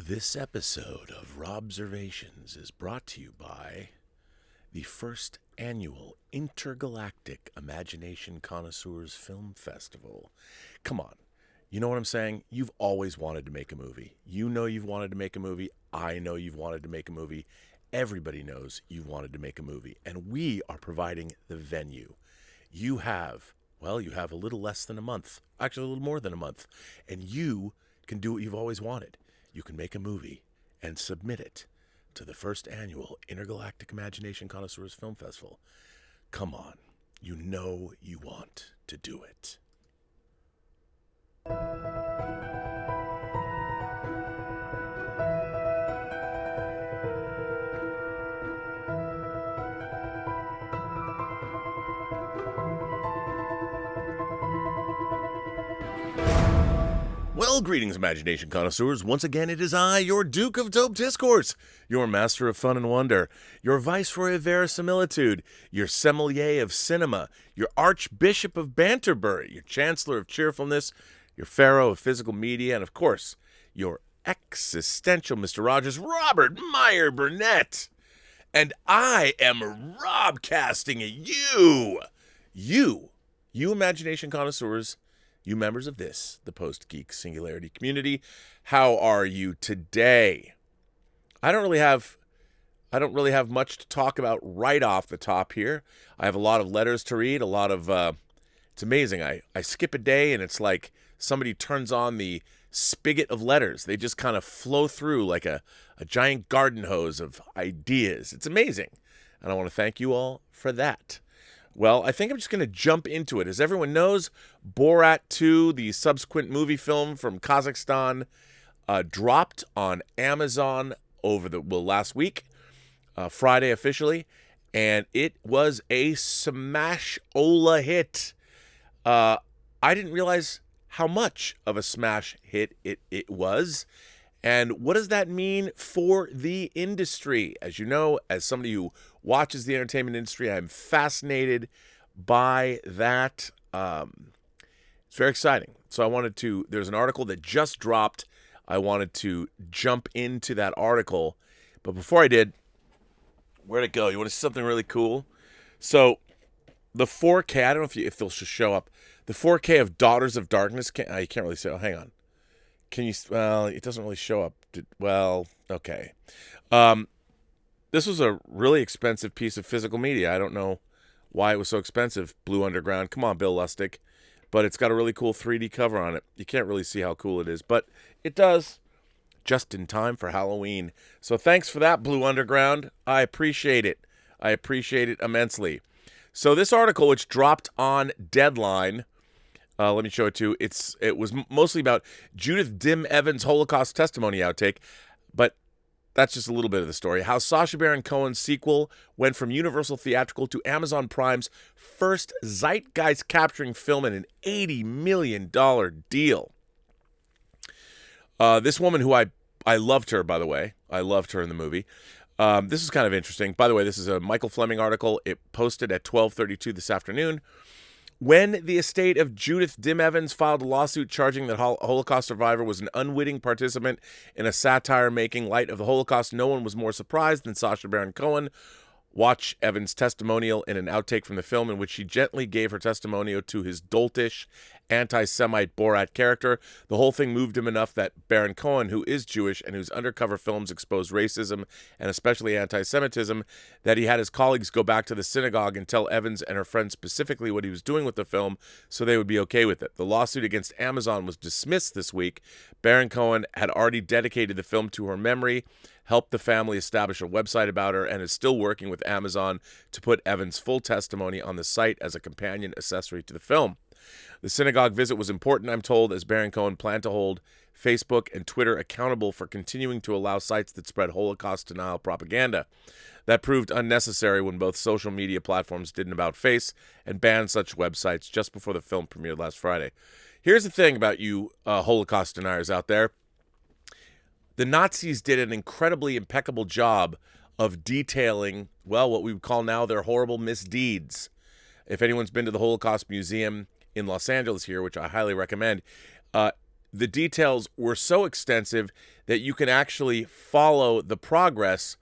This episode of Robservations is brought to you by the first annual Intergalactic Imagination Connoisseurs Film Festival. Come on, you know what I'm saying? You've always wanted to make a movie. You know you've wanted to make a movie. I know you've wanted to make a movie. Everybody knows you've wanted to make a movie. And we are providing the venue. You have a little less than a month. Actually, a little more than a month. And you can do what you've always wanted. You can make a movie and submit it to the first annual Intergalactic Imagination Connoisseurs Film Festival. Come on, you know you want to do it. Well, greetings, Imagination Connoisseurs. Once again, it is I, your Duke of Dope Discourse, your Master of Fun and Wonder, your Viceroy of Verisimilitude, your Sommelier of Cinema, your Archbishop of Banterbury, your Chancellor of Cheerfulness, your Pharaoh of Physical Media, and, of course, your existential Mr. Rogers, Robert Meyer Burnett. And I am robcasting at you. You Imagination Connoisseurs, you members of this, the Post-Geek Singularity community. How are you today? I don't really have much to talk about right off the top here. I have a lot of letters to read, it's amazing. I skip a day and it's like somebody turns on the spigot of letters. They just kind of flow through like a giant garden hose of ideas. It's amazing. And I want to thank you all for that. Well, I think I'm just going to jump into it. As everyone knows, Borat 2, the subsequent movie film from Kazakhstan, dropped on Amazon over last week, Friday officially, and it was a smash-ola hit. I didn't realize how much of a smash hit it was. And what does that mean for the industry? As you know, as somebody who watches the entertainment industry, I'm fascinated by that. It's very exciting. So there's an article that just dropped. I wanted to jump into that article. But before I did, where'd it go? You want to see something really cool? So the 4K, I don't know if they'll show up. The 4K of Daughters of Darkness, you can't really say, oh, hang on. Well, it doesn't really show up. Okay. This was a really expensive piece of physical media. I don't know why it was so expensive. Blue Underground. Come on, Bill Lustig. But it's got a really cool 3D cover on it. You can't really see how cool it is, but it does. Just in time for Halloween. So thanks for that, Blue Underground. I appreciate it. I appreciate it immensely. So this article, which dropped on Deadline, let me show it to you. It was mostly about Judith Dim Evans' Holocaust testimony outtake, but that's just a little bit of the story. How Sacha Baron Cohen's sequel went from Universal Theatrical to Amazon Prime's first zeitgeist-capturing film in an $80 million deal. This woman who I loved her, by the way. I loved her in the movie. This is kind of interesting. By the way, this is a Michael Fleming article. It posted at 12:32 this afternoon. When the estate of Judith Dim Evans filed a lawsuit charging that a Holocaust survivor was an unwitting participant in a satire making light of the Holocaust, no one was more surprised than Sacha Baron Cohen. Watch Evans' testimonial in an outtake from the film in which she gently gave her testimonial to his doltish, anti-Semite Borat character. The whole thing moved him enough that Baron Cohen, who is Jewish and whose undercover films expose racism and especially anti-Semitism, that he had his colleagues go back to the synagogue and tell Evans and her friends specifically what he was doing with the film so they would be okay with it. The lawsuit against Amazon was dismissed this week. Baron Cohen had already dedicated the film to her memory, helped the family establish a website about her, and is still working with Amazon to put Evans' full testimony on the site as a companion accessory to the film. The synagogue visit was important, I'm told, as Baron Cohen planned to hold Facebook and Twitter accountable for continuing to allow sites that spread Holocaust denial propaganda. That proved unnecessary when both social media platforms did an about-face and banned such websites just before the film premiered last Friday. Here's the thing about you Holocaust deniers out there. The Nazis did an incredibly impeccable job of detailing, well, what we would call now their horrible misdeeds. If anyone's been to the Holocaust Museum in Los Angeles here, which I highly recommend, the details were so extensive that you can actually follow the progress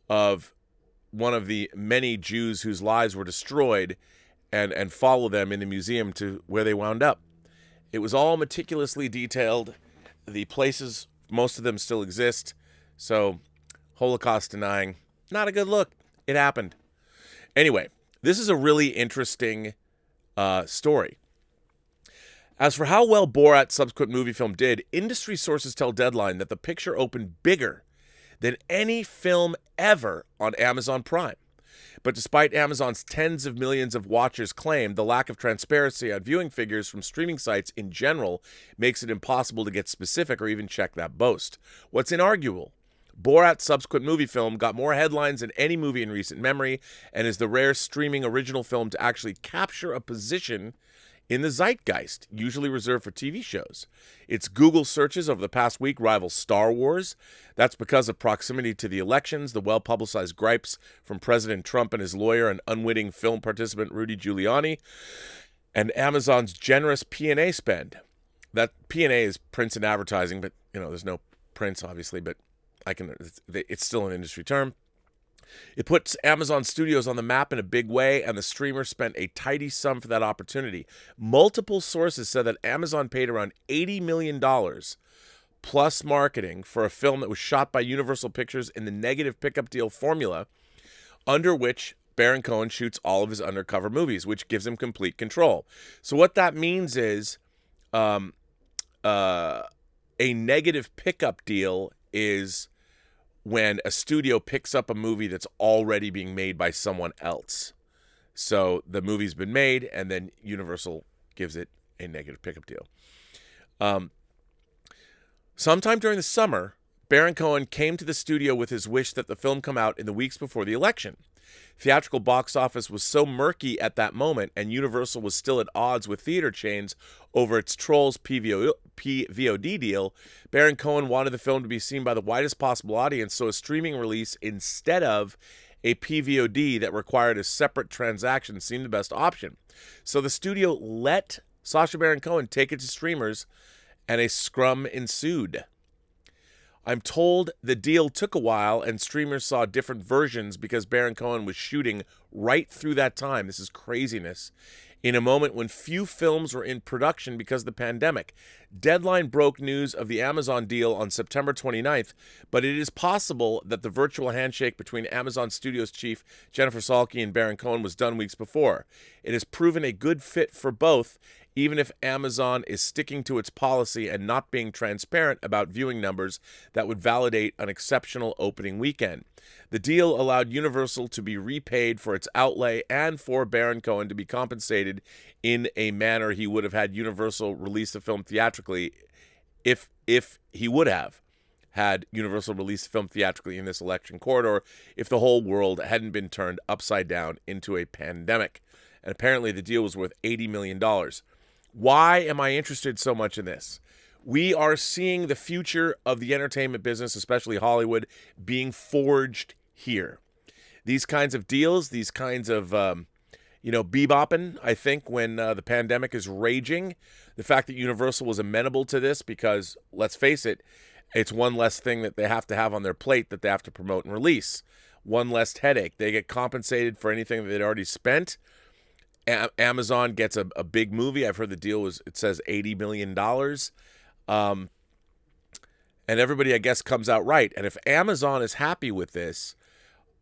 of one of the many Jews whose lives were destroyed and follow them in the museum to where they wound up. It was all meticulously detailed. The places, most of them still exist. So, Holocaust denying, not a good look. It happened. Anyway, this is a really interesting story. As for how well Borat's subsequent movie film did, industry sources tell Deadline that the picture opened bigger than any film ever on Amazon Prime. But despite Amazon's tens of millions of watchers' claim, the lack of transparency on viewing figures from streaming sites in general makes it impossible to get specific or even check that boast. What's inarguable? Borat's subsequent movie film got more headlines than any movie in recent memory and is the rare streaming original film to actually capture a position in the zeitgeist, usually reserved for TV shows. Its Google searches over the past week rival Star Wars. That's because of proximity to the elections, the well-publicized gripes from President Trump and his lawyer and unwitting film participant Rudy Giuliani, and Amazon's generous P&A spend. That P&A is prints and advertising, but there's no prints obviously, but it's still an industry term. It puts Amazon Studios on the map in a big way, and the streamer spent a tidy sum for that opportunity. Multiple sources said that Amazon paid around $80 million plus marketing for a film that was shot by Universal Pictures in the negative pickup deal formula, under which Baron Cohen shoots all of his undercover movies, which gives him complete control. So what that means is a negative pickup deal is when a studio picks up a movie that's already being made by someone else. So the movie's been made, and then Universal gives it a negative pickup deal. Sometime during the summer, Baron Cohen came to the studio with his wish that the film come out in the weeks before the election. Theatrical box office was so murky at that moment, and Universal was still at odds with theater chains over its Trolls PVOD deal. Baron Cohen wanted the film to be seen by the widest possible audience, so a streaming release instead of a PVOD that required a separate transaction seemed the best option. So the studio let Sacha Baron Cohen take it to streamers, and a scrum ensued. I'm told the deal took a while and streamers saw different versions because Baron Cohen was shooting right through that time. This is craziness. In a moment when few films were in production because of the pandemic. Deadline broke news of the Amazon deal on September 29th, but it is possible that the virtual handshake between Amazon Studios chief Jennifer Salke and Baron Cohen was done weeks before. It has proven a good fit for both, even if Amazon is sticking to its policy and not being transparent about viewing numbers that would validate an exceptional opening weekend. The deal allowed Universal to be repaid for its outlay and for Baron Cohen to be compensated in a manner he would have had Universal release the film theatrically if he would have had Universal release the film theatrically in this election corridor if the whole world hadn't been turned upside down into a pandemic. And apparently the deal was worth $80 million. Why am I interested so much in this? We are seeing the future of the entertainment business, especially Hollywood, being forged here. These kinds of deals, these kinds of, bebopping, I think, when the pandemic is raging, the fact that Universal was amenable to this because, let's face it, it's one less thing that they have to have on their plate that they have to promote and release. One less headache. They get compensated for anything that they'd already spent. Amazon gets a big movie. I've heard the deal it says $80 million. And everybody, I guess, comes out right. And if Amazon is happy with this,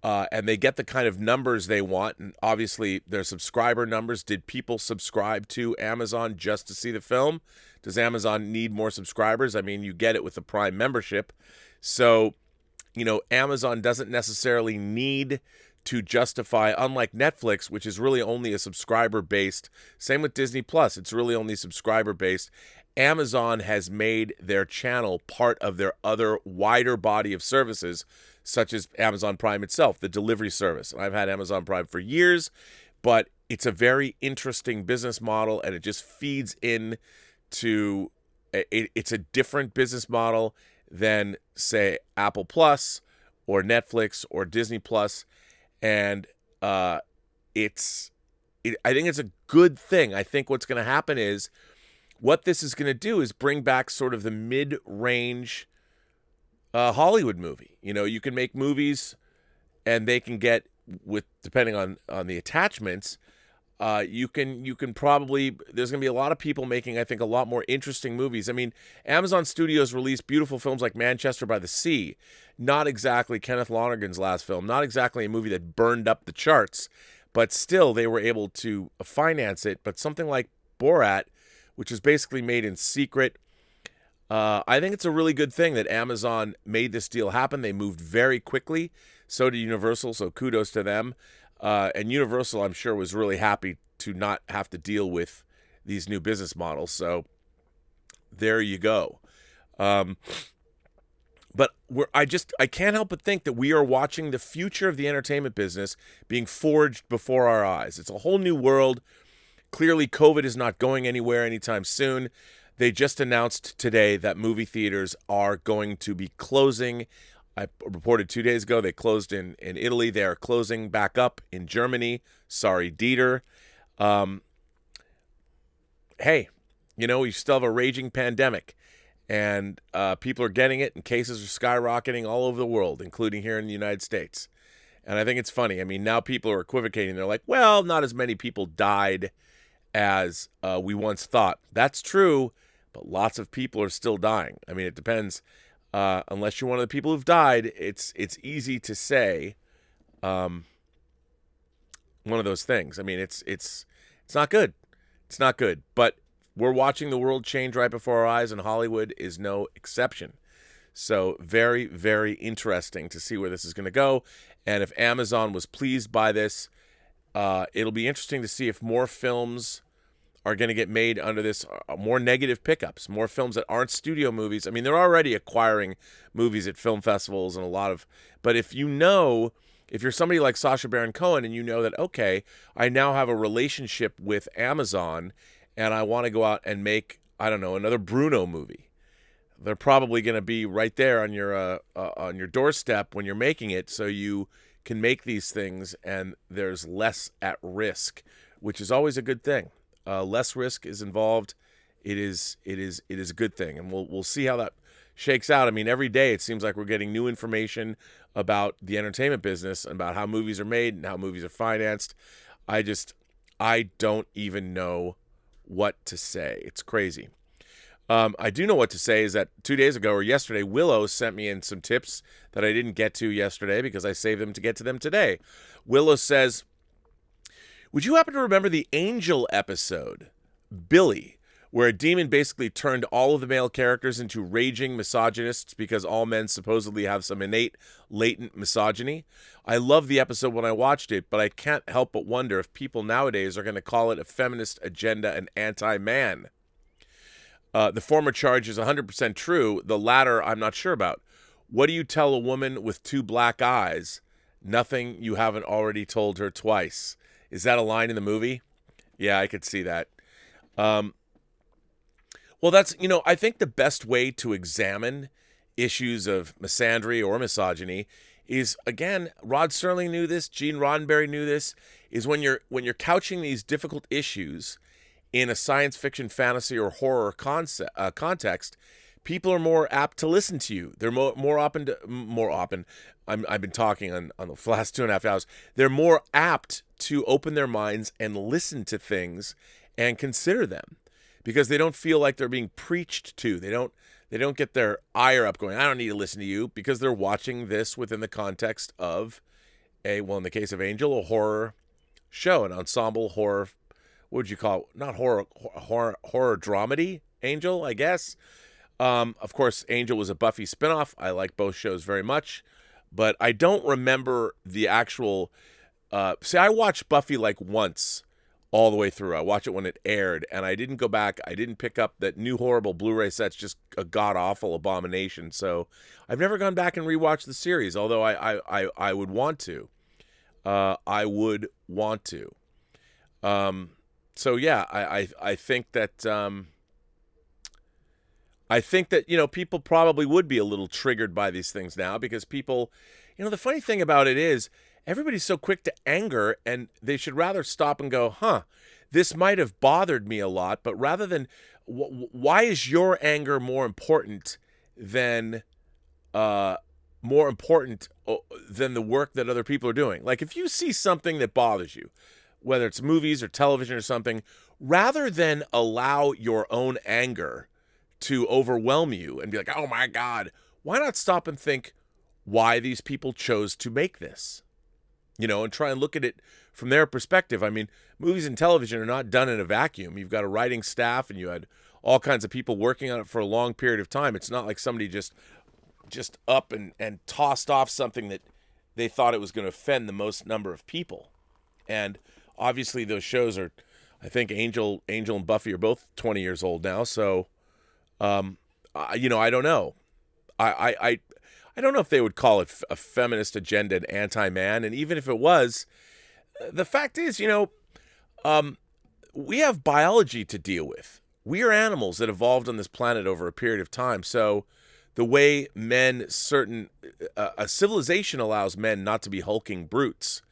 and they get the kind of numbers they want, and obviously their subscriber numbers, did people subscribe to Amazon just to see the film? Does Amazon need more subscribers? I mean, you get it with the Prime membership. So, Amazon doesn't necessarily need to justify, unlike Netflix, which is really only a subscriber-based. Same with Disney Plus. It's really only subscriber-based. Amazon has made their channel part of their other wider body of services, such as Amazon Prime itself, the delivery service. And I've had Amazon Prime for years, but it's a very interesting business model, and it just feeds in to it's a different business model than, say, Apple Plus or Netflix or Disney Plus. And I think it's a good thing. I think what's going to happen is what this is going to do is bring back sort of the mid-range Hollywood movie. You know, you can make movies and they can get, with depending on the attachments, you can probably, there's going to be a lot of people making, I think, a lot more interesting movies. I mean, Amazon Studios released beautiful films like Manchester by the Sea, not exactly Kenneth Lonergan's last film, not exactly a movie that burned up the charts, but still they were able to finance it. But something like Borat, which is basically made in secret, I think it's a really good thing that Amazon made this deal happen. They moved very quickly. So did Universal, so kudos to them. And Universal, I'm sure, was really happy to not have to deal with these new business models. So there you go. But I can't help but think that we are watching the future of the entertainment business being forged before our eyes. It's a whole new world. Clearly, COVID is not going anywhere anytime soon. They just announced today that movie theaters are going to be closing. I reported 2 days ago they closed in Italy. They are closing back up in Germany. Sorry, Dieter. Hey, you know, we still have a raging pandemic. And people are getting it, and cases are skyrocketing all over the world, including here in the United States. And I think it's funny. I mean, now people are equivocating. They're like, well, not as many people died as we once thought. That's true, but lots of people are still dying. I mean, it depends. Unless you're one of the people who've died, it's easy to say one of those things. I mean, it's not good. It's not good. But we're watching the world change right before our eyes, and Hollywood is no exception. So very, very interesting to see where this is going to go. And if Amazon was pleased by this, it'll be interesting to see if more films are going to get made under this, more negative pickups, more films that aren't studio movies. I mean, they're already acquiring movies at film festivals and but if you're somebody like Sacha Baron Cohen and you know that, okay, I now have a relationship with Amazon and I want to go out and make, I don't know, another Bruno movie. They're probably going to be right there on your doorstep when you're making it, so you can make these things and there's less at risk, which is always a good thing. Less risk is involved. It is a good thing, and we'll see how that shakes out. I mean, every day it seems like we're getting new information about the entertainment business, about how movies are made and how movies are financed. I don't even know what to say. It's crazy. I do know what to say is that 2 days ago or yesterday, Willow sent me in some tips that I didn't get to yesterday because I saved them to get to them today. Willow says, would you happen to remember the Angel episode, Billy, where a demon basically turned all of the male characters into raging misogynists because all men supposedly have some innate, latent misogyny? I loved the episode when I watched it, but I can't help but wonder if people nowadays are going to call it a feminist agenda and anti-man. The former charge is 100% true. The latter, I'm not sure about. What do you tell a woman with two black eyes? Nothing you haven't already told her twice. Is that a line in the movie? Yeah, I could see that. Well, that's, I think the best way to examine issues of misandry or misogyny is, again, Rod Serling knew this, Gene Roddenberry knew this, is when you're couching these difficult issues in a science fiction, fantasy, or horror context, people are more apt to listen to you. They're more often. I've been talking on the last 2.5 hours. They're more apt to open their minds and listen to things and consider them because they don't feel like they're being preached to. They don't get their ire up going, I don't need to listen to you, because they're watching this within the context of in the case of Angel, a horror show, an ensemble horror. What would you call it? Not horror dramedy, Angel, I guess. Of course, Angel was a Buffy spinoff. I like both shows very much, but I don't remember the actual. I watched Buffy like once all the way through. I watched it when it aired, and I didn't go back. I didn't pick up that new horrible Blu-ray set's just a god-awful abomination. So I've never gone back and rewatched the series, although I would want to. I would want to. So yeah, I think that people probably would be a little triggered by these things now because people, the funny thing about it is everybody's so quick to anger, and they should rather stop and go, this might have bothered me a lot, but rather than why is your anger more important than uh, than the work that other people are doing? Like, if you see something that bothers you, whether it's movies or television or something, rather than allow your own anger to overwhelm you and be like, oh my God, why not stop and think why these people chose to make this? And try and look at it from their perspective. I mean, movies and television are not done in a vacuum. You've got a writing staff and you had all kinds of people working on it for a long period of time. It's not like somebody just up and tossed off something that they thought it was going to offend the most number of people. And obviously those shows are, I think Angel and Buffy are both 20 years old now. So, I don't know. I don't know if they would call it a feminist agenda and anti-man. And even if it was, the fact is, we have biology to deal with. We are animals that evolved on this planet over a period of time. So the way a civilization allows men not to be hulking brutes.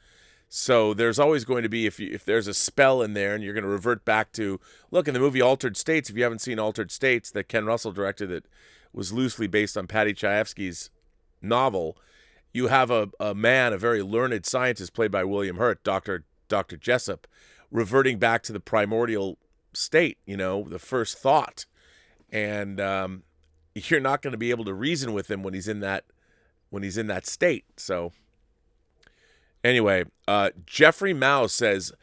So there's always going to be, if there's a spell in there and you're going to revert back to, look, in the movie Altered States, if you haven't seen Altered States that Ken Russell directed that was loosely based on Paddy Chayefsky's novel, you have a man, a very learned scientist played by William Hurt, Dr. Jessup, reverting back to the primordial state, the first thought. And you're not going to be able to reason with him when he's in that state. So anyway, Jeffrey Mao says,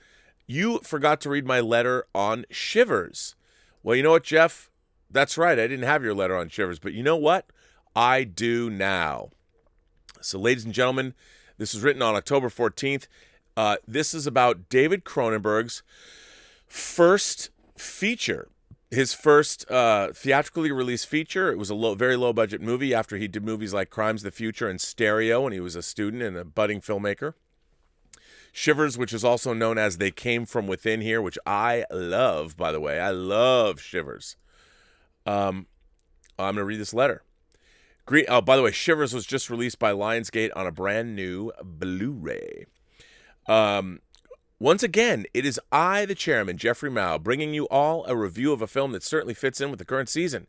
you forgot to read my letter on Shivers. Well, you know what, Jeff? That's right. I didn't have your letter on Shivers, but you know what? I do now. So, ladies and gentlemen, this was written on October 14th. This is about David Cronenberg's first feature, his first theatrically released feature. It was a very low-budget movie after he did movies like Crimes of the Future and Stereo when he was a student and a budding filmmaker. Shivers, which is also known as They Came From Within here, which I love, by the way. I love Shivers. I'm going to read this letter. Oh, by the way, Shivers was just released by Lionsgate on a brand new Blu-ray. Once again, it is I, the chairman, Jeffrey Mao, bringing you all a review of a film that certainly fits in with the current season.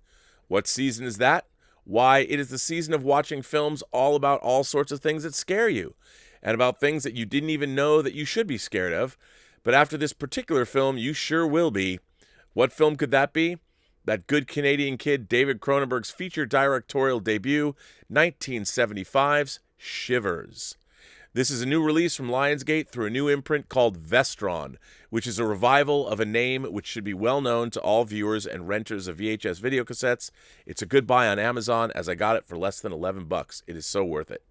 What season is that? Why, it is the season of watching films all about all sorts of things that scare you, and about things that you didn't even know that you should be scared of. But after this particular film, you sure will be. What film could that be? That good Canadian kid David Cronenberg's feature directorial debut, 1975's Shivers. This is a new release from Lionsgate through a new imprint called Vestron, which is a revival of a name which should be well known to all viewers and renters of VHS videocassettes. It's a good buy on Amazon, as I got it for less than $11. It is so worth it.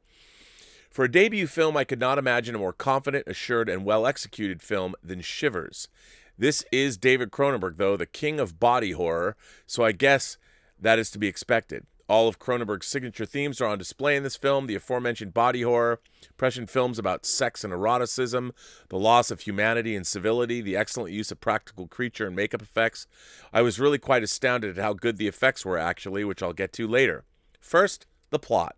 For a debut film, I could not imagine a more confident, assured, and well-executed film than Shivers. This is David Cronenberg, though, the king of body horror, so I guess that is to be expected. All of Cronenberg's signature themes are on display in this film: the aforementioned body horror, prescient films about sex and eroticism, the loss of humanity and civility, the excellent use of practical creature and makeup effects. I was really quite astounded at how good the effects were, actually, which I'll get to later. First, the plot.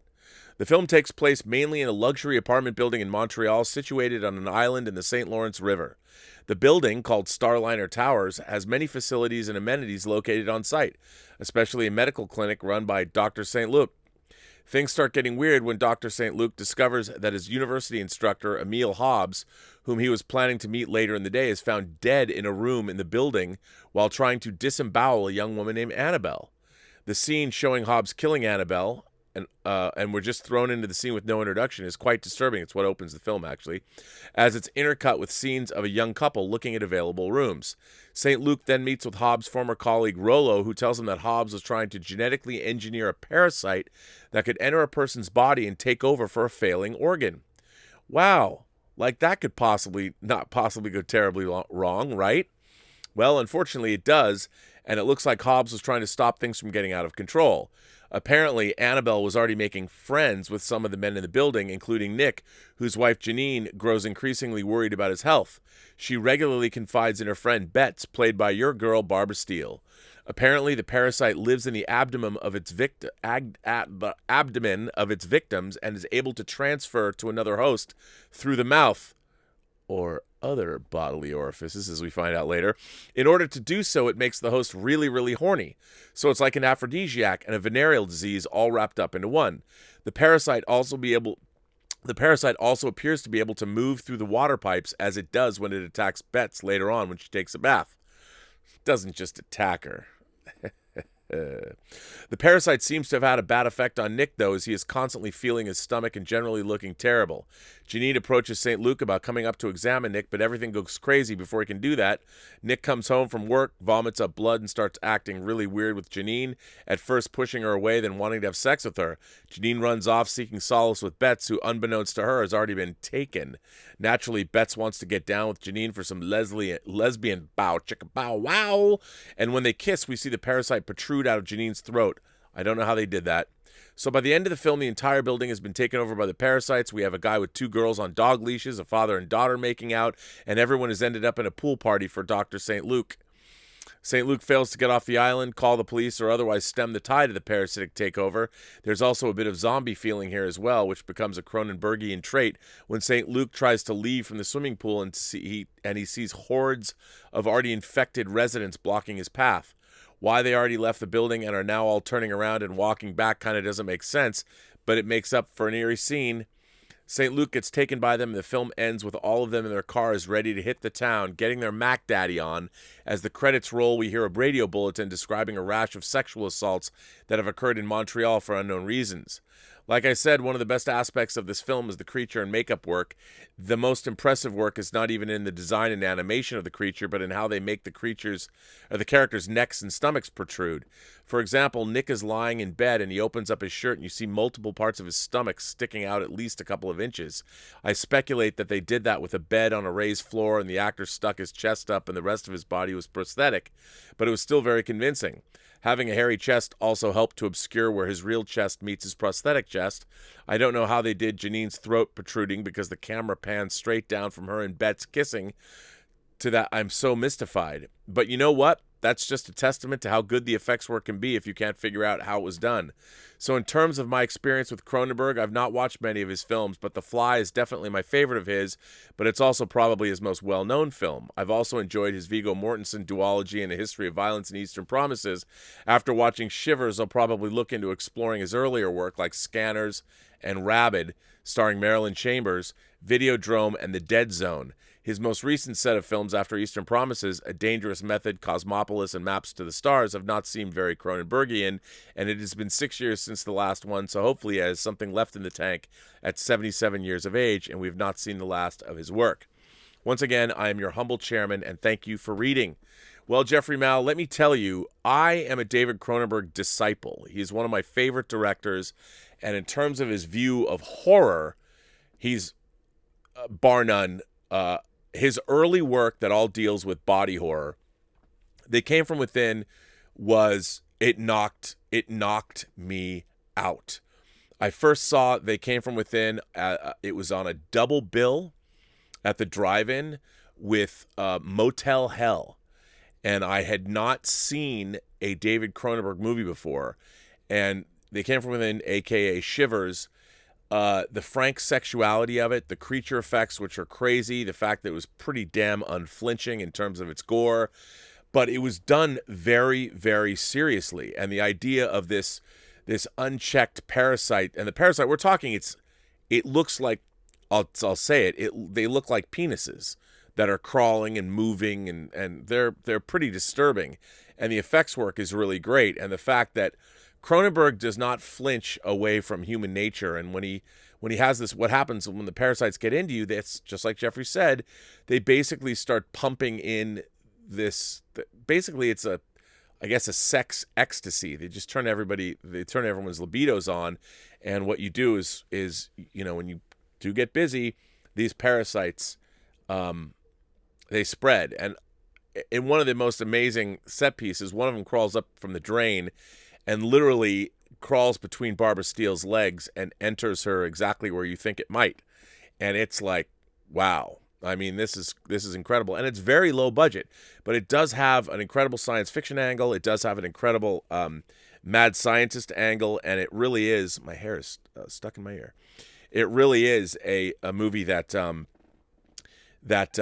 The film takes place mainly in a luxury apartment building in Montreal situated on an island in the St. Lawrence River. The building, called Starliner Towers, has many facilities and amenities located on site, especially a medical clinic run by Dr. St. Luc. Things start getting weird when Dr. St. Luc discovers that his university instructor, Emile Hobbs, whom he was planning to meet later in the day, is found dead in a room in the building while trying to disembowel a young woman named Annabelle. The scene showing Hobbs killing Annabelle, and we're just thrown into the scene with no introduction, is quite disturbing. It's what opens the film, actually, as it's intercut with scenes of a young couple looking at available rooms. St. Luc then meets with Hobbs' former colleague Rollo, who tells him that Hobbs was trying to genetically engineer a parasite that could enter a person's body and take over for a failing organ. Wow, like that could not possibly go terribly wrong, right? Well, unfortunately it does, and it looks like Hobbs was trying to stop things from getting out of control. Apparently, Annabelle was already making friends with some of the men in the building, including Nick, whose wife Janine grows increasingly worried about his health. She regularly confides in her friend Betts, played by your girl Barbara Steele. Apparently, the parasite lives in the abdomen of its victims and is able to transfer to another host through the mouth or other bodily orifices, as we find out later. In order to do so, it makes the host really, really horny. So it's like an aphrodisiac and a venereal disease all wrapped up into one. The parasite also appears to be able to move through the water pipes as it does when it attacks Bets later on when she takes a bath. It doesn't just attack her. The parasite seems to have had a bad effect on Nick, though, as he is constantly feeling his stomach and generally looking terrible. Janine approaches St. Luke about coming up to examine Nick, but everything goes crazy before he can do that. Nick comes home from work, vomits up blood, and starts acting really weird with Janine, at first pushing her away, then wanting to have sex with her. Janine runs off, seeking solace with Betts, who, unbeknownst to her, has already been taken. Naturally, Betts wants to get down with Janine for some lesbian bow, chicka bow wow, and when they kiss, we see the parasite protrude out of Janine's throat. I don't know how they did that. So by the end of the film, the entire building has been taken over by the parasites. We have a guy with two girls on dog leashes, a father and daughter making out, and everyone has ended up in a pool party for Dr. St. Luke. St. Luke fails to get off the island, call the police, or otherwise stem the tide of the parasitic takeover. There's also a bit of zombie feeling here as well, which becomes a Cronenbergian trait when St. Luke tries to leave from the swimming pool and he sees hordes of already infected residents blocking his path. Why they already left the building and are now all turning around and walking back kind of doesn't make sense, but it makes up for an eerie scene. St. Luke gets taken by them, and the film ends with all of them in their cars ready to hit the town, getting their Mac Daddy on. As the credits roll, we hear a radio bulletin describing a rash of sexual assaults that have occurred in Montreal for unknown reasons. Like I said, one of the best aspects of this film is the creature and makeup work. The most impressive work is not even in the design and animation of the creature, but in how they make the characters' necks and stomachs protrude. For example, Nick is lying in bed and he opens up his shirt and you see multiple parts of his stomach sticking out at least a couple of inches. I speculate that they did that with a bed on a raised floor and the actor stuck his chest up and the rest of his body was prosthetic, but it was still very convincing. Having a hairy chest also helped to obscure where his real chest meets his prosthetic chest. I don't know how they did Janine's throat protruding because the camera pans straight down from her and Betts kissing. To that, I'm so mystified. But you know what? That's just a testament to how good the effects work can be if you can't figure out how it was done. So in terms of my experience with Cronenberg, I've not watched many of his films, but The Fly is definitely my favorite of his, but it's also probably his most well-known film. I've also enjoyed his Viggo Mortensen duology and A History of Violence and Eastern Promises. After watching Shivers, I'll probably look into exploring his earlier work like Scanners and Rabid, starring Marilyn Chambers, Videodrome, and The Dead Zone. His most recent set of films after Eastern Promises, A Dangerous Method, Cosmopolis, and Maps to the Stars, have not seemed very Cronenbergian, and it has been 6 years since the last one, so hopefully he has something left in the tank at 77 years of age, and we've not seen the last of his work. Once again, I am your humble chairman, and thank you for reading. Well, Jeffrey Mal, let me tell you, I am a David Cronenberg disciple. He's one of my favorite directors, and in terms of his view of horror, he's, bar none, his early work that all deals with body horror, They Came From Within, was it knocked me out. I first saw They Came From Within. It was on a double bill at the drive-in with Motel Hell, and I had not seen a David Cronenberg movie before. And They Came From Within, aka Shivers. The frank sexuality of it, the creature effects, which are crazy, the fact that it was pretty damn unflinching in terms of its gore, but it was done very, very seriously. And the idea of this unchecked parasite, and the parasite we're talking, it looks like, I'll say it, they look like penises that are crawling and moving, and they're pretty disturbing. And the effects work is really great, and the fact that Cronenberg does not flinch away from human nature, and when he has this, what happens when the parasites get into you, that's just like Jeffrey said, they basically start pumping in this, basically it's a sex ecstasy. They just turn everyone's libidos on, and what you do is when you do get busy, these parasites, they spread. And in one of the most amazing set pieces, one of them crawls up from the drain and literally crawls between Barbara Steele's legs and enters her exactly where you think it might. And it's like, wow. I mean, this is incredible. And it's very low budget, but it does have an incredible science fiction angle. It does have an incredible mad scientist angle. And it really is, my hair is stuck in my ear. It really is a movie that that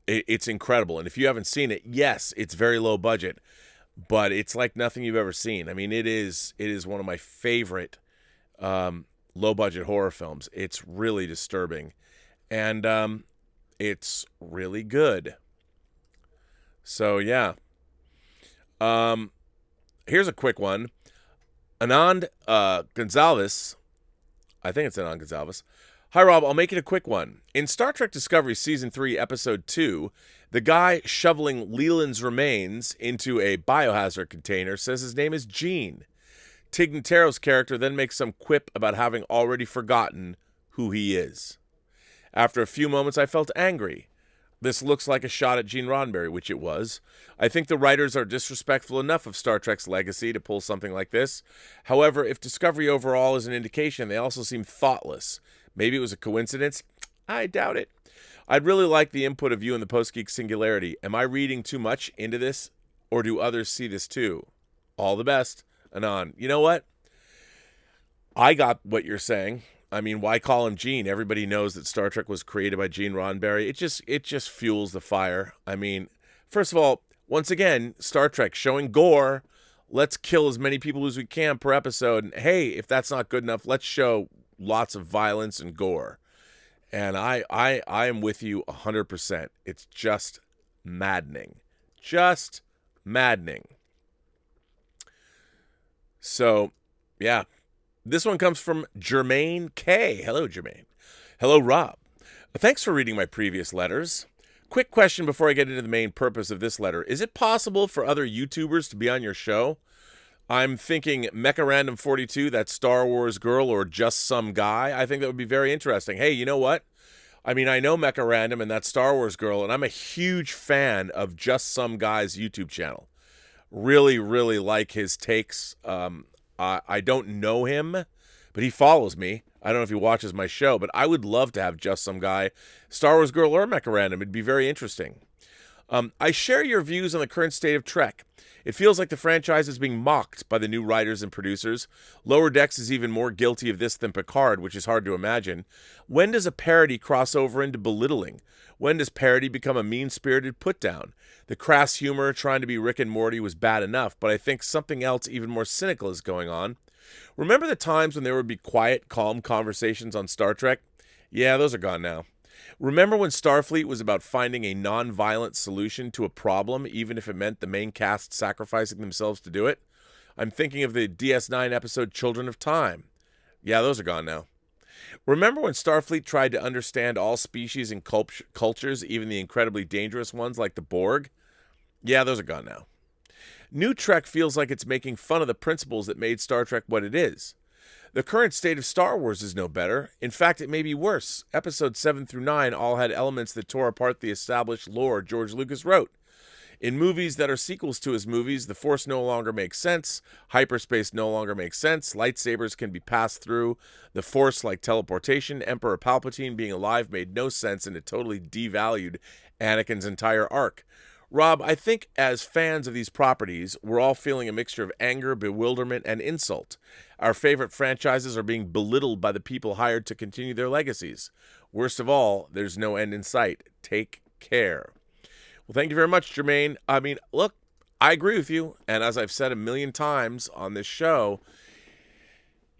it's incredible. And if you haven't seen it, yes, it's very low budget, but it's like nothing you've ever seen. I mean, it is one of my favorite low budget horror films. It's really disturbing, and it's really good. So yeah. Here's a quick one. Anand Gonzalez, I think it's Anand Gonzalez. Hi, Rob. I'll make it a quick one. In Star Trek Discovery Season 3, Episode 2, the guy shoveling Leland's remains into a biohazard container says his name is Gene. Tig Notaro's character then makes some quip about having already forgotten who he is. After a few moments, I felt angry. This looks like a shot at Gene Roddenberry, which it was. I think the writers are disrespectful enough of Star Trek's legacy to pull something like this. However, if Discovery overall is an indication, they also seem thoughtless. Maybe it was a coincidence. I doubt it. I'd really like the input of you in the Post-Geek Singularity. Am I reading too much into this, or do others see this too? All the best, Anand. You know what? I got what you're saying. I mean, why call him Gene? Everybody knows that Star Trek was created by Gene Roddenberry. It just fuels the fire. I mean, first of all, once again, Star Trek showing gore. Let's kill as many people as we can per episode. And hey, if that's not good enough, let's show lots of violence and gore. And I am with you 100%. It's just maddening. Just maddening. So, yeah. This one comes from Jermaine K. Hello, Jermaine. Hello, Rob. Thanks for reading my previous letters. Quick question before I get into the main purpose of this letter. Is it possible for other YouTubers to be on your show? I'm thinking Mecha Random 42, that Star Wars girl, or just some guy. I think that would be very interesting. Hey, you know what? I mean, I know Mecha Random and that Star Wars girl, and I'm a huge fan of Just Some Guy's YouTube channel. Really, really like his takes. I don't know him, but he follows me. I don't know if he watches my show, but I would love to have Just Some Guy, Star Wars girl, or Mecha Random. It'd be very interesting. I share your views on the current state of Trek. It feels like the franchise is being mocked by the new writers and producers. Lower Decks is even more guilty of this than Picard, which is hard to imagine. When does a parody cross over into belittling? When does parody become a mean-spirited put-down? The crass humor trying to be Rick and Morty was bad enough, but I think something else even more cynical is going on. Remember the times when there would be quiet, calm conversations on Star Trek? Yeah, those are gone now. Remember when Starfleet was about finding a non-violent solution to a problem, even if it meant the main cast sacrificing themselves to do it? I'm thinking of the DS9 episode Children of Time. Yeah, those are gone now. Remember when Starfleet tried to understand all species and cultures, even the incredibly dangerous ones like the Borg? Yeah, those are gone now. New Trek feels like it's making fun of the principles that made Star Trek what it is. The current state of Star Wars is no better. In fact, it may be worse. Episodes 7 through 9 all had elements that tore apart the established lore George Lucas wrote. In movies that are sequels to his movies, the Force no longer makes sense, hyperspace no longer makes sense, lightsabers can be passed through the Force like teleportation, Emperor Palpatine being alive made no sense, and it totally devalued Anakin's entire arc. Rob, I think as fans of these properties, we're all feeling a mixture of anger, bewilderment, and insult. Our favorite franchises are being belittled by the people hired to continue their legacies. Worst of all, there's no end in sight. Take care. Well, thank you very much, Jermaine. I mean, look, I agree with you. And as I've said a million times on this show,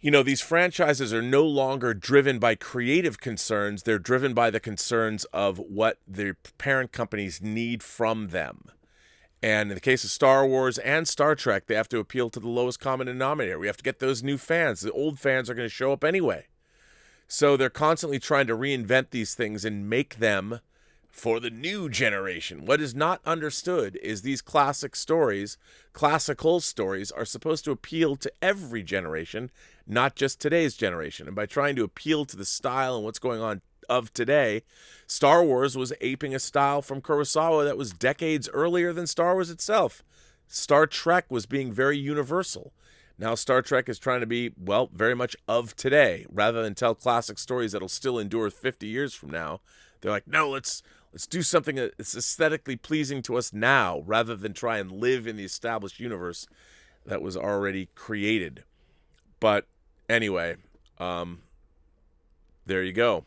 you know, these franchises are no longer driven by creative concerns. They're driven by the concerns of what the parent companies need from them. And in the case of Star Wars and Star Trek, they have to appeal to the lowest common denominator. We have to get those new fans. The old fans are going to show up anyway. So they're constantly trying to reinvent these things and make them for the new generation. What is not understood is these classical stories are supposed to appeal to every generation, not just today's generation. And by trying to appeal to the style and what's going on of today, Star Wars was aping a style from Kurosawa that was decades earlier than Star Wars itself. Star Trek was being very universal. Now Star Trek is trying to be, well, very much of today, rather than tell classic stories that'll still endure 50 years from now. They're like, no, let's do something that's aesthetically pleasing to us now, rather than try and live in the established universe that was already created. But anyway, there you go.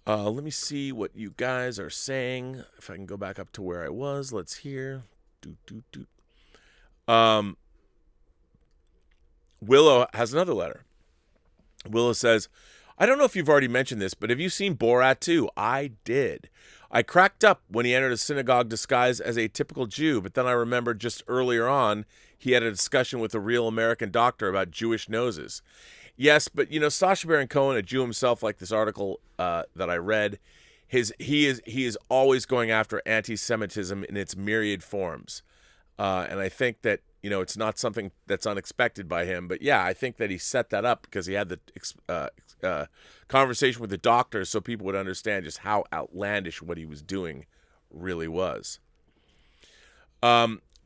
Let me see what you guys are saying. If I can go back up to where I was, let's hear. Willow has another letter. Willow says, I don't know if you've already mentioned this, but have you seen Borat 2? I did. I cracked up when he entered a synagogue disguised as a typical Jew, but then I remembered just earlier on he had a discussion with a real American doctor about Jewish noses. Yes, but Sacha Baron Cohen, a Jew himself, like this article that I read, he is always going after anti-Semitism in its myriad forms, and I think that it's not something that's unexpected by him. But yeah, I think that he set that up because he had the conversation with the doctor, so people would understand just how outlandish what he was doing really was.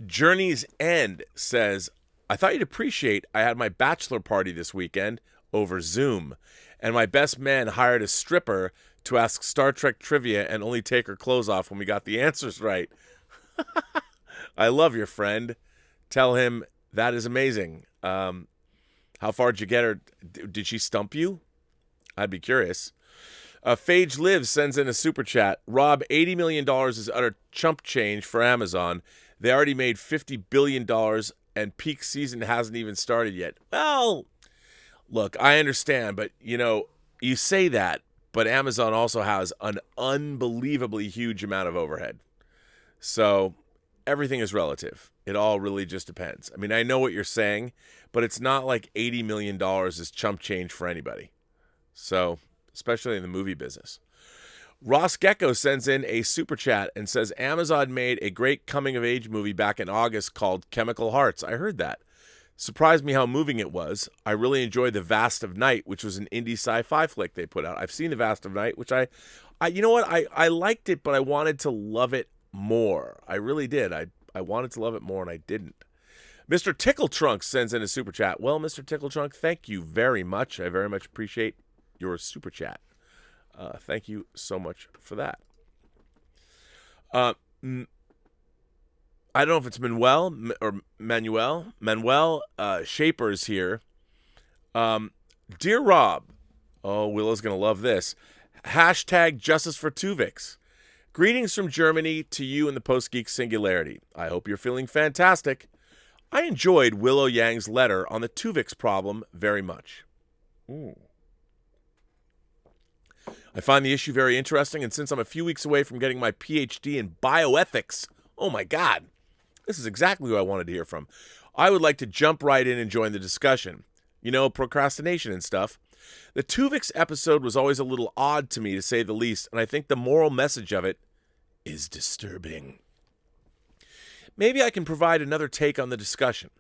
Journey's End says, I thought you'd appreciate I had my bachelor party this weekend over Zoom, and my best man hired a stripper to ask Star Trek trivia and only take her clothes off when we got the answers right. I love your friend. Tell him that is amazing. How far did you get her? Did she stump you? I'd be curious. Phage Lives sends in a super chat. Rob, $80 million is utter chump change for Amazon. They already made $50 billion and peak season hasn't even started yet. Well, look, I understand, but you say that, but Amazon also has an unbelievably huge amount of overhead. So everything is relative. It all really just depends. I mean, I know what you're saying, but it's not like $80 million is chump change for anybody. So, especially in the movie business. Ross Gecko sends in a super chat and says, Amazon made a great coming-of-age movie back in August called Chemical Hearts. I heard that. Surprised me how moving it was. I really enjoyed The Vast of Night, which was an indie sci-fi flick they put out. I've seen The Vast of Night, which I you know what? I liked it, but I wanted to love it more. I really did. I wanted to love it more, and I didn't. Mr. Tickle Trunk sends in a super chat. Well, Mr. Tickle Trunk, thank you very much. I very much appreciate your super chat. Thank you so much for that. I don't know if it's Manuel or Manuel. Shapers here. Dear Rob. Oh, Willow's going to love this. Hashtag Justice for Tuvix. Greetings from Germany to you in the Post-Geek Singularity. I hope you're feeling fantastic. I enjoyed Willow Yang's letter on the Tuvix problem very much. I find the issue very interesting, and since I'm a few weeks away from getting my PhD in bioethics, oh my God, this is exactly who I wanted to hear from. I would like to jump right in and join the discussion. Procrastination and stuff. The Tuvix episode was always a little odd to me, to say the least, and I think the moral message of it is disturbing. Maybe I can provide another take on the discussion.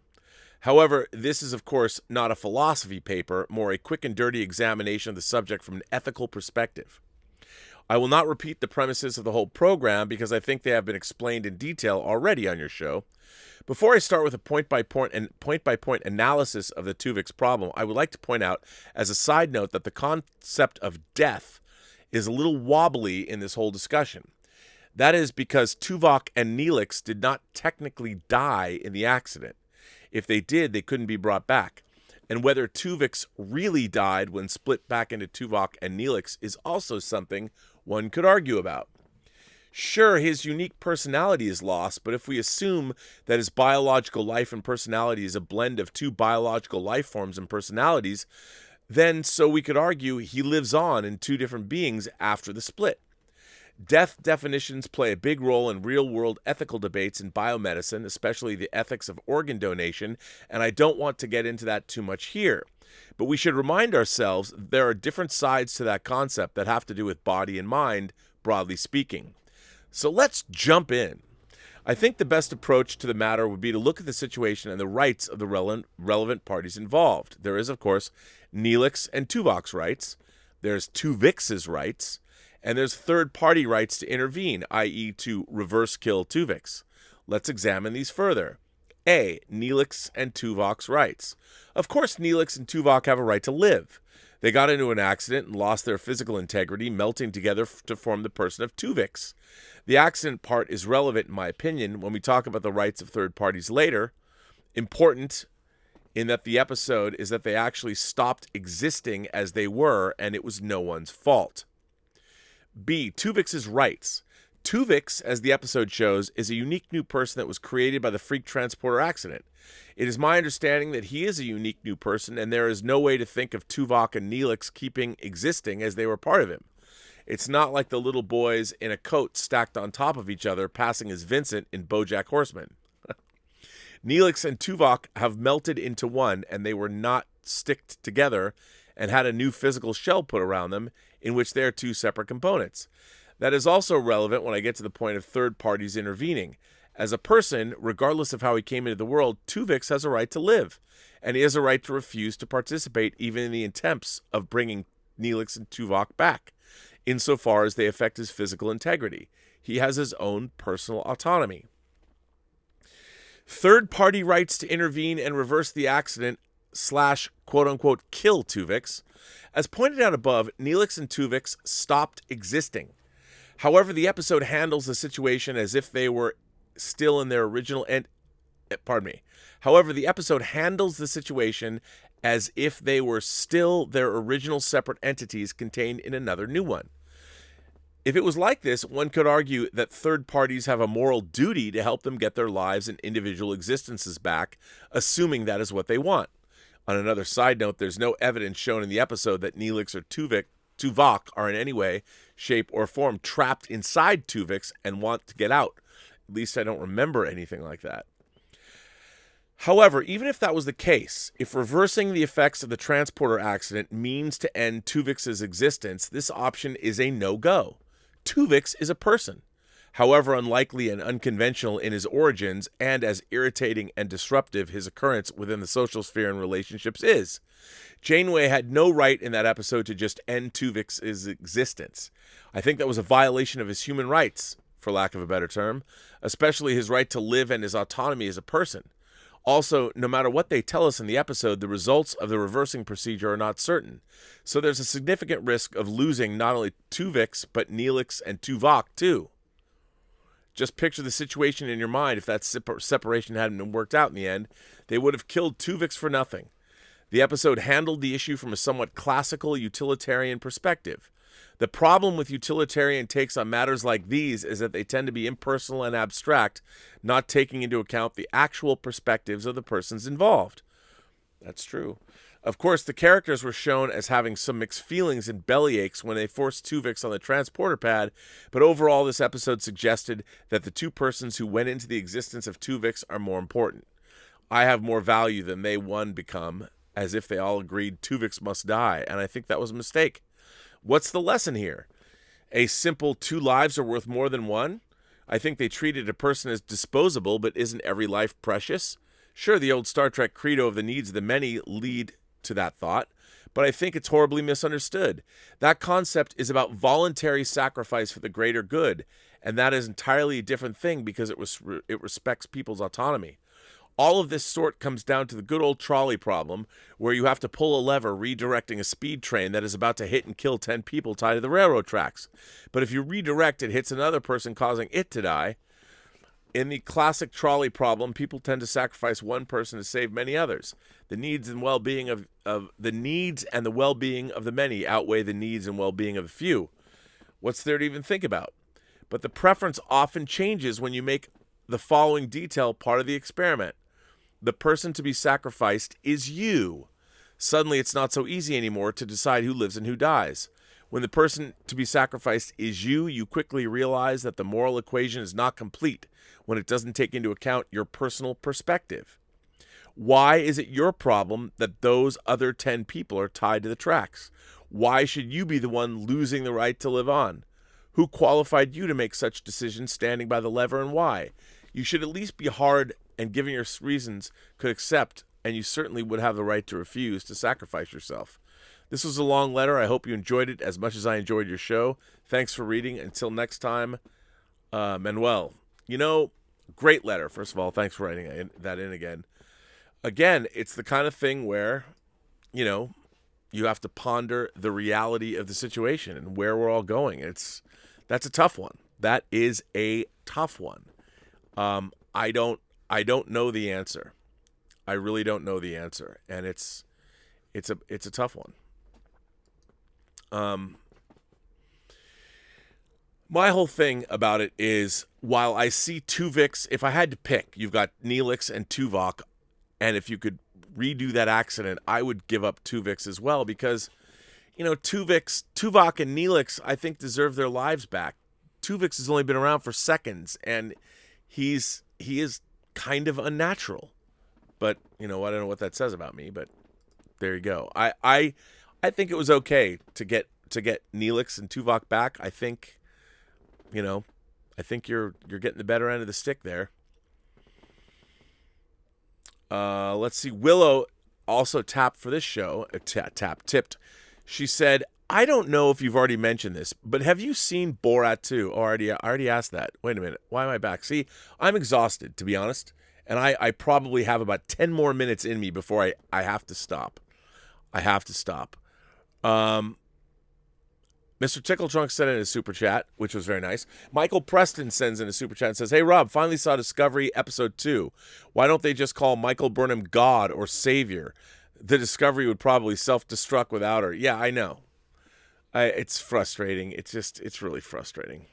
However, this is, of course, not a philosophy paper, more a quick and dirty examination of the subject from an ethical perspective. I will not repeat the premises of the whole program because I think they have been explained in detail already on your show. Before I start with a point-by-point analysis of the Tuvix problem, I would like to point out, as a side note, that the concept of death is a little wobbly in this whole discussion. That is because Tuvok and Neelix did not technically die in the accident. If they did, they couldn't be brought back. And whether Tuvix really died when split back into Tuvok and Neelix is also something one could argue about. Sure, his unique personality is lost, but if we assume that his biological life and personality is a blend of two biological life forms and personalities, then so we could argue he lives on in two different beings after the split. Death definitions play a big role in real-world ethical debates in biomedicine, especially the ethics of organ donation, and I don't want to get into that too much here. But we should remind ourselves there are different sides to that concept that have to do with body and mind, broadly speaking. So let's jump in. I think the best approach to the matter would be to look at the situation and the rights of the relevant parties involved. There is, of course, Neelix and Tuvok's rights. There's Tuvix's rights. And there's third-party rights to intervene, i.e. to reverse kill Tuvix. Let's examine these further. A. Neelix and Tuvok's rights. Of course, Neelix and Tuvok have a right to live. They got into an accident and lost their physical integrity, melting together to form the person of Tuvix. The accident part is relevant, in my opinion, when we talk about the rights of third parties later. Important in that the episode is that they actually stopped existing as they were, and it was no one's fault. B. Tuvix's rights. Tuvix, as the episode shows, is a unique new person that was created by the freak transporter accident. It is my understanding that he is a unique new person, and there is no way to think of Tuvok and Neelix keeping existing as they were part of him. It's not like the little boys in a coat stacked on top of each other passing as Vincent in BoJack Horseman. Neelix and Tuvok have melted into one, and they were not sticked together and had a new physical shell put around them in which they are two separate components. That is also relevant when I get to the point of third parties intervening. As a person, regardless of how he came into the world, Tuvix has a right to live, and he has a right to refuse to participate even in the attempts of bringing Neelix and Tuvok back, insofar as they affect his physical integrity. He has his own personal autonomy. Third-party rights to intervene and reverse the accident / quote-unquote kill Tuvix. As pointed out above, Neelix and Tuvix stopped existing. However, the episode handles the situation as if they were still in their original However, the episode handles the situation as if they were still their original separate entities contained in another new one. If it was like this, one could argue that third parties have a moral duty to help them get their lives and individual existences back, assuming that is what they want. On another side note, there's no evidence shown in the episode that Neelix or Tuvok are in any way, shape, or form trapped inside Tuvix and want to get out. At least I don't remember anything like that. However, even if that was the case, if reversing the effects of the transporter accident means to end Tuvix's existence, this option is a no-go. Tuvix is a person. However unlikely and unconventional in his origins, and as irritating and disruptive his occurrence within the social sphere and relationships is. Janeway had no right in that episode to just end Tuvix's existence. I think that was a violation of his human rights, for lack of a better term, especially his right to live and his autonomy as a person. Also, no matter what they tell us in the episode, the results of the reversing procedure are not certain. So there's a significant risk of losing not only Tuvix, but Neelix and Tuvok too. Just picture the situation in your mind. If that separation hadn't been worked out in the end, they would have killed Tuvix for nothing. The episode handled the issue from a somewhat classical utilitarian perspective. The problem with utilitarian takes on matters like these is that they tend to be impersonal and abstract, not taking into account the actual perspectives of the persons involved. That's true. Of course, the characters were shown as having some mixed feelings and bellyaches when they forced Tuvix on the transporter pad, but overall this episode suggested that the two persons who went into the existence of Tuvix are more important. I have more value than they one become, as if they all agreed Tuvix must die, and I think that was a mistake. What's the lesson here? A simple 2 lives are worth more than one? I think they treated a person as disposable, but isn't every life precious? Sure, the old Star Trek credo of the needs of the many lead to that thought, but I think it's horribly misunderstood. That concept is about voluntary sacrifice for the greater good, and that is entirely a different thing because it respects people's autonomy. All of this sort comes down to the good old trolley problem, where you have to pull a lever redirecting a speed train that is about to hit and kill 10 people tied to the railroad tracks. But if you redirect, it hits another person, causing it to die. In the classic trolley problem, people tend to sacrifice one person to save many others. The needs and well-being of the needs and the well-being of the many outweigh the needs and well-being of the few. What's there to even think about? But the preference often changes when you make the following detail part of the experiment. The person to be sacrificed is you. Suddenly it's not so easy anymore to decide who lives and who dies. When the person to be sacrificed is you, you quickly realize that the moral equation is not complete when it doesn't take into account your personal perspective. Why is it your problem that those other 10 people are tied to the tracks? Why should you be the one losing the right to live on? Who qualified you to make such decisions standing by the lever, and why? You should at least be hard and, given your reasons, could accept, and you certainly would have the right to refuse to sacrifice yourself. This was a long letter. I hope you enjoyed it as much as I enjoyed your show. Thanks for reading. Until next time, Manuel. Great letter. First of all, thanks for writing that in again. Again, it's the kind of thing where, you have to ponder the reality of the situation and where we're all going. That's a tough one. That is a tough one. I don't know the answer. I really don't know the answer, and it's a tough one. My whole thing about it is, while I see Tuvix, if I had to pick, you've got Neelix and Tuvok, and if you could redo that accident, I would give up Tuvix as well, because, Tuvok and Neelix, I think, deserve their lives back. Tuvix has only been around for seconds, and he is kind of unnatural. But, I don't know what that says about me, but there you go. I think it was okay to get Neelix and Tuvok back. I think, I think you're getting the better end of the stick there. Let's see. Willow also tapped for this show. Tipped. She said, "I don't know if you've already mentioned this, but have you seen Borat 2?" Oh, I already asked that. Wait a minute. Why am I back? See, I'm exhausted, to be honest. And I probably have about 10 more minutes in me before I have to stop. I have to stop. Mr. Tickle Trunk sent in a super chat, which was very nice. Michael Preston sends in a super chat and says, "Hey, Rob, finally saw Discovery Episode 2. Why don't they just call Michael Burnham God or Savior? The Discovery would probably self-destruct without her." Yeah, I know. It's frustrating. It's really frustrating.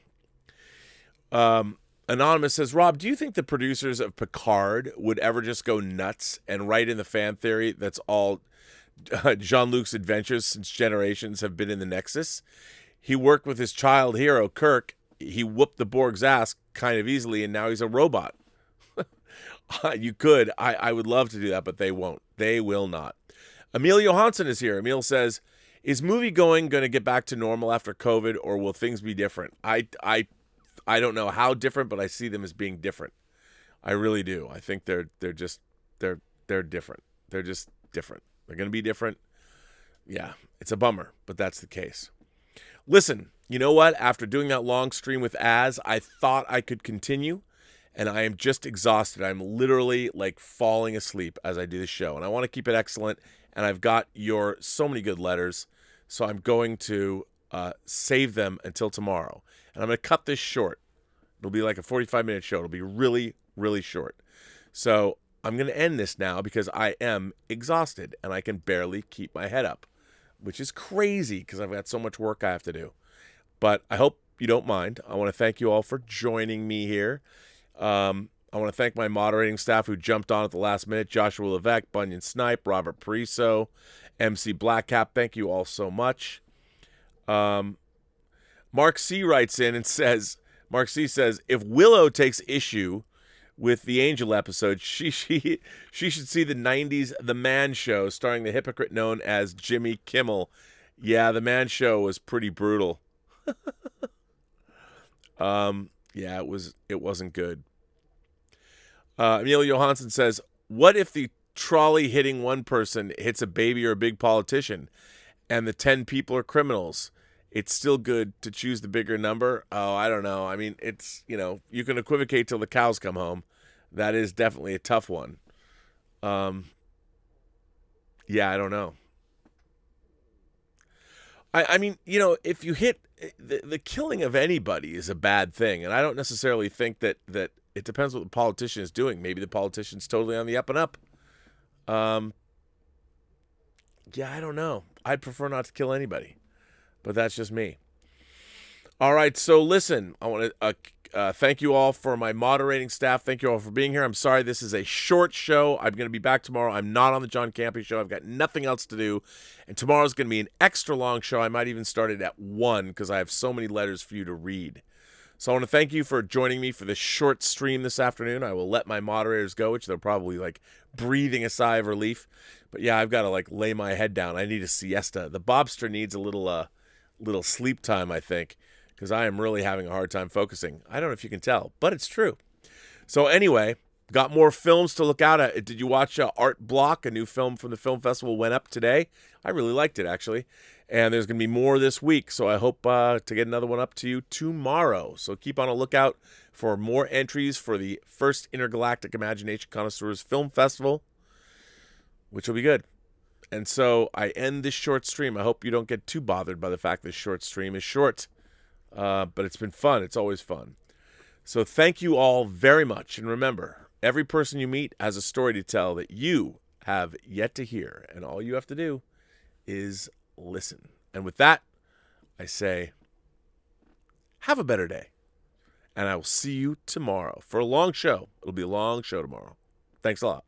Anonymous says, "Rob, do you think the producers of Picard would ever just go nuts and write in the fan theory that's all Jean-Luc's adventures since generations have been in the Nexus? He worked with his child hero, Kirk. He whooped the Borg's ass kind of easily, and now he's a robot." You could. I would love to do that, but they won't. They will not. Emil Johansson is here. Emil says, "Is movie going to get back to normal after COVID, or will things be different?" I don't know how different, but I see them as being different. I really do. I think they're different. They're just different. They're going to be different. Yeah, it's a bummer, but that's the case. Listen, you know what? After doing that long stream with Az, I thought I could continue, and I am just exhausted. I'm literally like falling asleep as I do the show, and I want to keep it excellent, and I've got your so many good letters, so I'm going to save them until tomorrow. And I'm going to cut this short. It'll be like a 45-minute show. It'll be really, really short. So I'm going to end this now because I am exhausted and I can barely keep my head up, which is crazy because I've got so much work I have to do. But I hope you don't mind. I want to thank you all for joining me here. I want to thank my moderating staff who jumped on at the last minute: Joshua Levesque, Bunyan Snipe, Robert Pariso, MC Blackcap. Thank you all so much. Mark C writes in and says, Mark C says, "If Willow takes issue with the Angel episode, she should see the 90s The Man Show starring the hypocrite known as Jimmy Kimmel. Yeah, The Man Show was pretty brutal." Yeah, it wasn't good. Emil Johansson says, "What if the trolley hitting one person hits a baby or a big politician and the 10 people are criminals? It's still good to choose the bigger number." Oh, I don't know. I mean, it's, you can equivocate till the cows come home. That is definitely a tough one. Yeah, I don't know. I mean, if you hit the killing of anybody is a bad thing, and I don't necessarily think that it depends what the politician is doing. Maybe the politician's totally on the up and up. Yeah, I don't know. I'd prefer not to kill anybody. But that's just me. All right, so listen, I want to thank you all for my moderating staff. Thank you all for being here. I'm sorry this is a short show. I'm going to be back tomorrow. I'm not on the John Campy show. I've got nothing else to do. And tomorrow's going to be an extra long show. I might even start it at 1 because I have so many letters for you to read. So I want to thank you for joining me for this short stream this afternoon. I will let my moderators go, which they're probably like breathing a sigh of relief. But yeah, I've got to like lay my head down. I need a siesta. The Bobster needs a little sleep time, I think, because I am really having a hard time focusing. I don't know if you can tell, but it's true. So anyway, got more films to look out at. Did you watch Art Block? A new film from the film festival went up today. I really liked it, actually. And there's going to be more this week, so I hope to get another one up to you tomorrow. So keep on a lookout for more entries for the first Intergalactic Imagination Connoisseurs Film Festival, which will be good. And so I end this short stream. I hope you don't get too bothered by the fact this short stream is short. But it's been fun. It's always fun. So thank you all very much. And remember, every person you meet has a story to tell that you have yet to hear. And all you have to do is listen. And with that, I say, Have a better day. And I will see you tomorrow for a long show. It'll be a long show tomorrow. Thanks a lot.